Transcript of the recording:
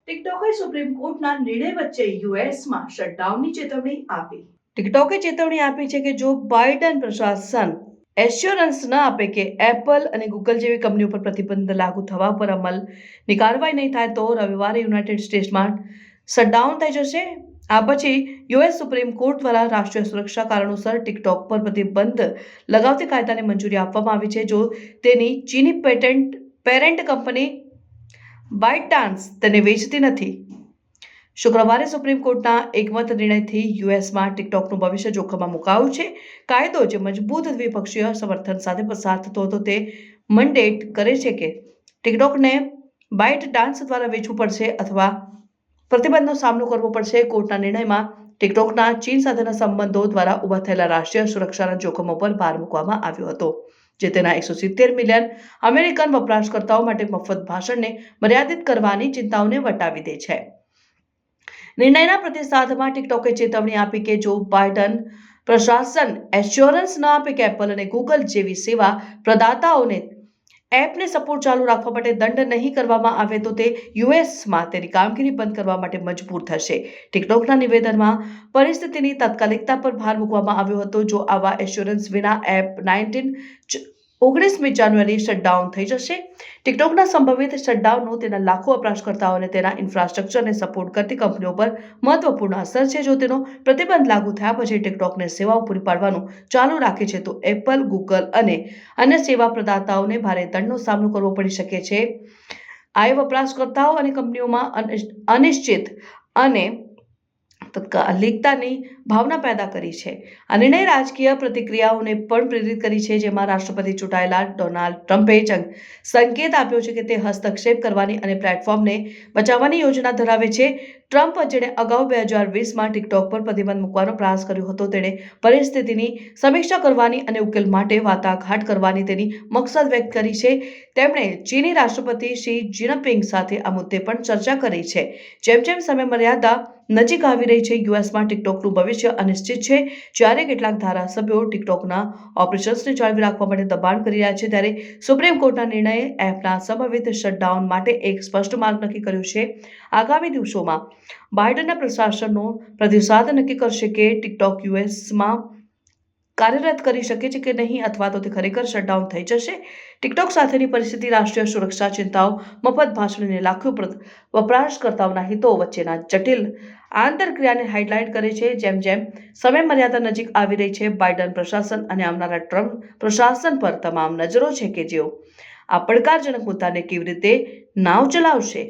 ટિકટોકે supreme કોર્ટના નિર્ણય વચ્ચે યુએસમાં શટડાઉનની ચેતવણી આપી. ટિકટોકે ચેતવણી આપી છે કે જો બાઇડન પ્રશાસન એશ્યોરન્સ ન આપે કે એપલ અને ગૂગલ જેવી કંપનીઓ પર પ્રતિબંધ લાગુ થવા પર અમલની કાર્યવાહી નહીં થાય તો રવિવારે યુનાઇટેડ સ્ટેટ્સમાં શટડાઉન થઈ જશે. આ પછી યુએસ સુપ્રીમ કોર્ટ દ્વારા રાષ્ટ્રીય સુરક્ષા કારણોસર ટિકટોક પર પ્રતિબંધ લગાવતી કાયદાને મંજૂરી આપવામાં આવી છે જો તેની ચીની પેરેન્ટ કંપની બાઇટડાન્સ તેને વેચતી નથી. શુક્રવારે સુપ્રીમ કોર્ટના એકમત નિર્ણયથી યુએસમાં ટિકટોકનું ભવિષ્ય જોખમમાં મુકાયું છે. કાયદો જે મજબૂત દ્વિપક્ષીય સમર્થન સાથે પસાર થતો હતો તે મંડેટ કરે છે કે ટિકટોકને બાઇટડાન્સ દ્વારા વેચવું પડશે અથવા પ્રતિબંધનો સામનો કરવો પડશે. કોર્ટના નિર્ણયમાં ટિકટોકના ચીન સાથેના સંબંધો દ્વારા ઊભા થયેલા રાષ્ટ્રીય સુરક્ષાના જોખમો પર ભાર મૂકવામાં આવ્યો હતો જે તેના 170 મિલિયન અમેરિકન વપરાશકર્તાઓ માટે મફત ભાષણને મર્યાદિત કરવાની ચિંતાઓને વટાવી દે છે. નિર્ણયના પ્રતિસાદમાં ટિકટોકે ચેતવણી આપી કે જો બાઇડન પ્રશાસન એશ્યોરન્સ ન આપે કે એપલ અને ગૂગલ જેવી સેવા પ્રદાતાઓને એપને સપોર્ટ ચાલુ રાખવા માટે દંડ નહીં કરવામાં આવે તો તે યુએસમાં તેની કામગીરી બંધ કરવા માટે મજબૂર થશે. ટિકટોકના નિવેદનમાં પરિસ્થિતિની તાત્કાલિકતા પર ભાર મૂકવામાં આવ્યો હતો. જો આવા એશ્યોરન્સ વિના એપ 19મી જાન્યુઆરી શટડાઉન થઈ જશે. ટિકટોકના સંભવિત શટડાઉનનો તેના લાખો વપરાશકર્તાઓ અને તેના ઇન્ફ્રાસ્ટ્રક્ચરને સપોર્ટ કરતી કંપનીઓ પર મહત્વપૂર્ણ અસર છે. જો તેનો પ્રતિબંધ લાગુ થયા પછી ટિકટોકને સેવાઓ પૂરી પાડવાનું ચાલુ રાખે છે તો એપલ, ગૂગલ અને અન્ય સેવા પ્રદાતાઓને ભારે દંડનો સામનો કરવો પડી શકે છે. આ વપરાશકર્તાઓ અને કંપનીઓમાં અનિશ્ચિત અને તાત્કાલિકતાની ભાવના પેદા કરી છે. આ નિર્ણય રાજકીય પ્રતિક્રિયાઓને પણ પ્રેરિત કરી છે જેમાં રાષ્ટ્રપતિ ચૂંટાયેલા ડોનાલ્ડ ટ્રમ્પે સંકેત આપ્યો છે કે તે હસ્તક્ષેપ કરવાની અને પ્લેટફોર્મને બચાવવાની યોજના ધરાવે છે. ટ્રમ્પ જેણે અગાઉ 2020માં ટિકટોક પર પ્રતિબંધ મૂકવાનો પ્રયાસ કર્યો હતો તેણે પરિસ્થિતિની સમીક્ષા કરવાની અને ઉકેલ માટે વાટાઘાટ કરવાની તેની મકસદ વ્યક્ત કરી છે. તેમણે ચીની રાષ્ટ્રપતિ શી જિનપિંગ સાથે આ મુદ્દે પણ ચર્ચા કરી છે. જેમ જેમ સમયમર્યાદા નજીક આવી રહી છે યુએસમાં ટિકટોકનું ભવિષ્ય અનિશ્ચિત છે. જ્યારે કેટલાક ધારાસભ્યો ટિકટોકના ઓપરેશન્સને જાળવી રાખવા માટે દબાણ કરી રહ્યા છે ત્યારે સુપ્રીમ કોર્ટના નિર્ણયે એપના સંભવિત શટડાઉન માટે એક સ્પષ્ટ માર્ગ નક્કી કર્યો છે. આગામી દિવસોમાં બાઇડનના પ્રશાસનનો પ્રતિસાદ નક્કી કરશે કે ટિકટોક યુએસમાં કાર્યરત કરી શકે છે કે નહીં અથવા તો તે ખરેખર શટડાઉન થઈ જશે. ટિકટોક સાથેની પરિસ્થિતિ રાષ્ટ્રીય સુરક્ષા ચિંતાઓ, મફત ભાષણને લાખો વપરાશકર્તાઓના હિતો વચ્ચેના જટિલ આંતરક્રિયાને હાઇલાઇટ કરે છે. જેમ જેમ સમયમર્યાદા નજીક આવી રહી છે બાઇડન પ્રશાસન અને આવનારા ટ્રમ્પ પ્રશાસન પર તમામ નજરો છે કે જેઓ આ પડકારજનક મુદ્દાને કેવી રીતે નાવ ચલાવશે.